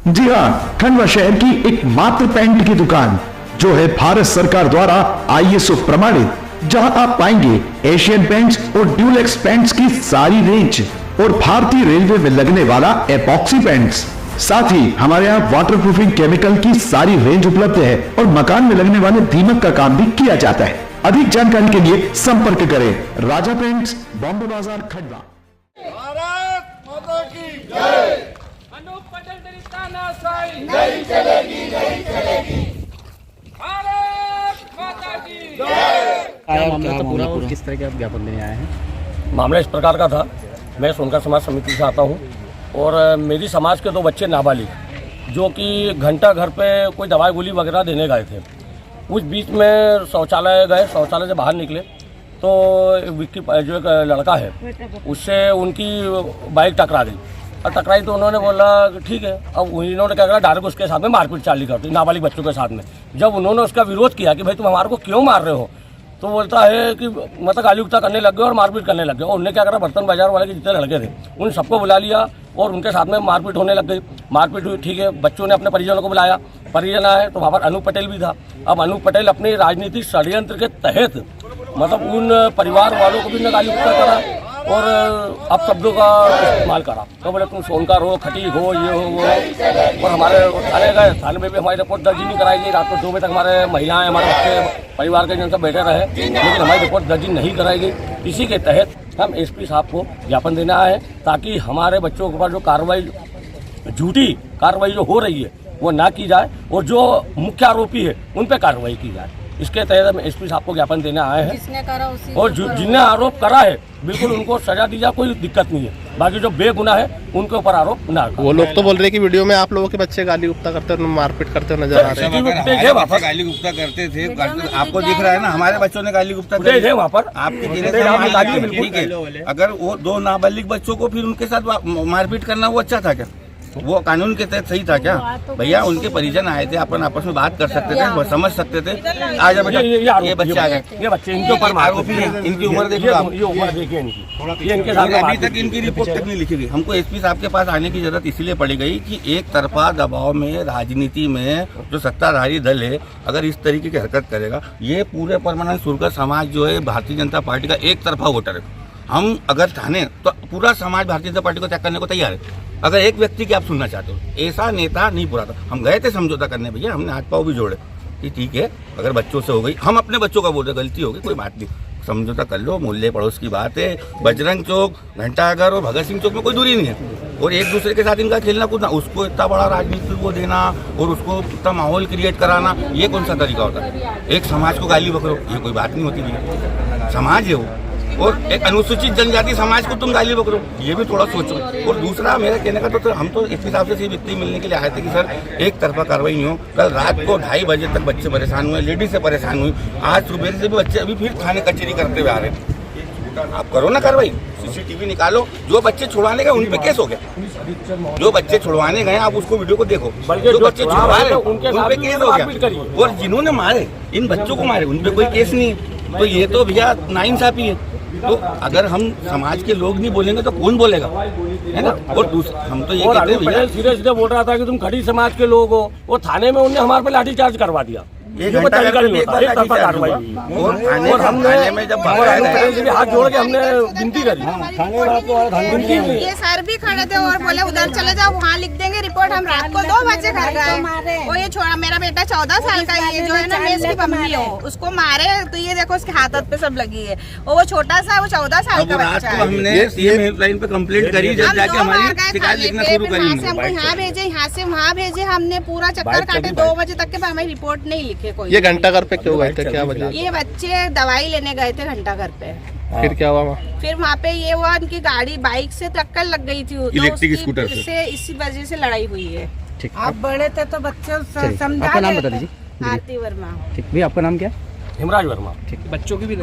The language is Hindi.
जी हाँ, खंडवा शहर की एकमात्र पेंट की दुकान जो है भारत सरकार द्वारा ISO प्रमाणित, जहां आप पाएंगे एशियन पेंट्स और ड्यूलेक्स पेंट्स की सारी रेंज और भारतीय रेलवे में लगने वाला एपॉक्सी पेंट्स। साथ ही हमारे यहाँ वाटरप्रूफिंग केमिकल की सारी रेंज उपलब्ध है और मकान में लगने वाले दीमक का काम भी किया जाता है। अधिक जानकारी के लिए संपर्क करें राजा पेंट्स, बॉम्बे बाजार, खंडवा। भारत माता की जय। अनूप पटेल तेरी तानाशाही नहीं चलेगी, नहीं चलेगी। भारत माता की जय। क्या मामला था पूरा और किस तरह के आप ज्ञापन देने आए हैं? मामला इस प्रकार का था। मैं सोनकर समाज समिति से आता हूँ और मेरी समाज के 2 बच्चे नाबालिग जो कि घंटा घर पे कोई दवाई गोली वगैरह देने गए थे। उस बीच में शौचालय गए, शौचालय से बाहर निकले तो विक्की जो एक लड़का है उससे उनकी बाइक टकरा गई और टकराई तो उन्होंने बोला कि ठीक है। अब उन्होंने क्या करा, डायरेक्ट उसके साथ में मारपीट चाली करती नाबालिग बच्चों के साथ में। जब उन्होंने उसका विरोध किया कि भाई तुम हमारे को क्यों मार रहे हो, तो बोलता है कि मतलब गाली गुस्सा करने लग गए और मारपीट करने लग गए। और उनने क्या करा, बर्तन बाजार वाले के जितने लड़के थे उन सबको बुला लिया और उनके साथ में मारपीट होने लग गई। मारपीट हुई, ठीक है। बच्चों ने अपने परिजनों को बुलाया, परिजन आए तो वहाँ पर अनूप पटेल भी था। अब अनूप पटेल अपने राजनीतिक षड्यंत्र के तहत मतलब उन परिवार वालों को भी ने गाली गुस्सा करा और अब शब्दों का इस्तेमाल करा। तो बोले तुम सोनकर हो, खटी हो, ये हो वो हो। और हमारे थाने गए, थाने में भी हमारी रिपोर्ट दर्ज नहीं कराई गई। रात को 2 बजे तक हमारे महिलाएं, हमारे बच्चे, परिवार के जन सब बैठे रहे, लेकिन हमारी रिपोर्ट दर्ज नहीं कराई गई। इसी के तहत हम SP साहब को ज्ञापन देने आए हैं ताकि हमारे बच्चों के ऊपर जो कार्रवाई, झूठी कार्रवाई जो हो रही है वो ना की जाए और जो मुख्य आरोपी है उन पर कार्रवाई की जाए। इसके तहत हम SP साहब को ज्ञापन देने आए हैं जिसने करा उसी और जिन्हें आरोप करा है बिल्कुल उनको सजा दी जाए, कोई दिक्कत नहीं है। बाकी जो बेगुनाह है उनके ऊपर आरोप ना। वो लोग तो बोल रहे हैं कि वीडियो में आप लोगों के बच्चे गाली गुप्ता करते हुए मारपीट करते हुए नजर आ रहे हैं। बच्चे गाली गुप्ता करते थे, आपको दिख रहा है ना, हमारे बच्चों ने गाली गुप्ता फुटेज है वहाँ पर, आपके कहने से हम गाली बिल्कुल ठीक है। अगर वो 2 नाबालिग बच्चों को फिर उनके साथ मारपीट करना वो अच्छा था क्या? वो कानून के तहत सही था क्या? भैया उनके परिजन आए थे, अपन आपस में बात कर सकते थे, समझ सकते थे। आज बेटा ये बच्चे आ गए, ये बच्चे इनके ऊपर आरोपी हैं, इनकी उम्र देखो आप, ये उम्र देखिए इनकी, ये इनके साथ अभी तक इनकी रिपोर्ट तक नहीं लिखी गई। हमको SP साहब के पास आने की जरूरत इसलिए पड़ गई कि एक तरफा दबाव में, राजनीति में जो सत्ताधारी दल है अगर इस तरीके की हरकत करेगा, ये पूरे परमानेंट सुरकर समाज जो है भारतीय जनता पार्टी का एक तरफा वोटर है। हम अगर ठाने तो पूरा समाज भारतीय जनता पार्टी को त्याग करने को तैयार है। अगर एक व्यक्ति की आप सुनना चाहते हो, ऐसा नेता नहीं पूरा था। हम गए थे समझौता करने भैया, हमने हाथ पाँव भी जोड़े कि ठीक है अगर बच्चों से हो गई, हम अपने बच्चों का बोल रहे गलती हो गई, कोई बात नहीं, समझौता कर लो, मोहल्ले पड़ोस की बात है। बजरंग चौक, घंटाघर और भगत सिंह चौक में कोई दूरी नहीं है और एक दूसरे के साथ इनका खेलना कूदना, उसको इतना बड़ा राजनीति को देना और उसको इतना माहौल क्रिएट कराना, ये कौन सा तरीका होता है? एक समाज को गाली बकरो, ये कोई बात नहीं होती भैया। समाज है वो, और एक अनुसूचित जनजाति समाज को तुम गाली बकरो, ये भी थोड़ा सोचो। और दूसरा मेरा कहने का तो हम तो इस हिसाब से सिर्फ इतनी मिलने के लिए आए थे कि सर एक तरफा कार्रवाई नहीं हो। कल रात को 2:30 बजे तक बच्चे परेशान हुए, लेडीज से परेशान हुई, आज सुबह से भी बच्चे अभी फिर थाने कचहरी करते हुए आ रहे हैं। आप करो ना कार्रवाई, CCTV निकालो, जो बच्चे छुड़वाने गए उन पे केस हो गया। जो बच्चे छुड़वाने गए आप उसको वीडियो को देखो, जो बच्चे छुड़वा रहे उन पे केस हो गया। और जिन्होंने मारे, इन बच्चों को मारे, उन पे कोई केस नहीं है। तो ये तो भैया नाइंसाफी है। तो अगर हम समाज के लोग नहीं बोलेंगे तो कौन बोलेगा, है ना? और हम तो ये कहते हैं भैया, सीधे सीधे बोल रहा था कि तुम खड़ी समाज के लोग हो, वो थाने में उनने हमारे पे लाठीचार्ज करवा दिया। और हमने में जब हाथ जोड़ के हमने गिनती करी, ये सर भी खड़े थे और बोले उधर चले जाओ, वहाँ लिख देंगे रिपोर्ट। हम रात को 2 बजे घर गए, वो ये छोड़ा, मेरा बेटा 14 साल का है, ये जो है ना मेस की मम्मी हो, उसको मारे तो ये देखो उसके हाथ पे सब लगी है। और वो छोटा सा, वो 14 साल का बच्चा है। हमने CM हेल्पलाइन पे कंप्लेंट करी, जब जाके हमारी शिकायत लिखना शुरू करी। हमको यहाँ भेजे, यहाँ से वहाँ भेजे, हमने पूरा चक्कर काटे 2 बजे तक के, हमारी रिपोर्ट नहीं लिखे कोई। ये घंटाघर पे क्यों गए थे, क्या वजह? ये बच्चे दवाई लेने गए थे घंटाघर पे। फिर क्या हुआ वहाँ? फिर वहाँ पे ये हुआ, उनकी गाड़ी बाइक से टक्कर लग गई थी, इलेक्ट्रिक स्कूटर से, इसी वजह से लड़ाई हुई है। ठीक, आप बड़े थे तो बच्चे समझा। आपका नाम बता दीजिए। आरती वर्मा। ठीक भैया, आपका नाम क्या? हिमराज वर्मा। ठीक, बच्चों की भी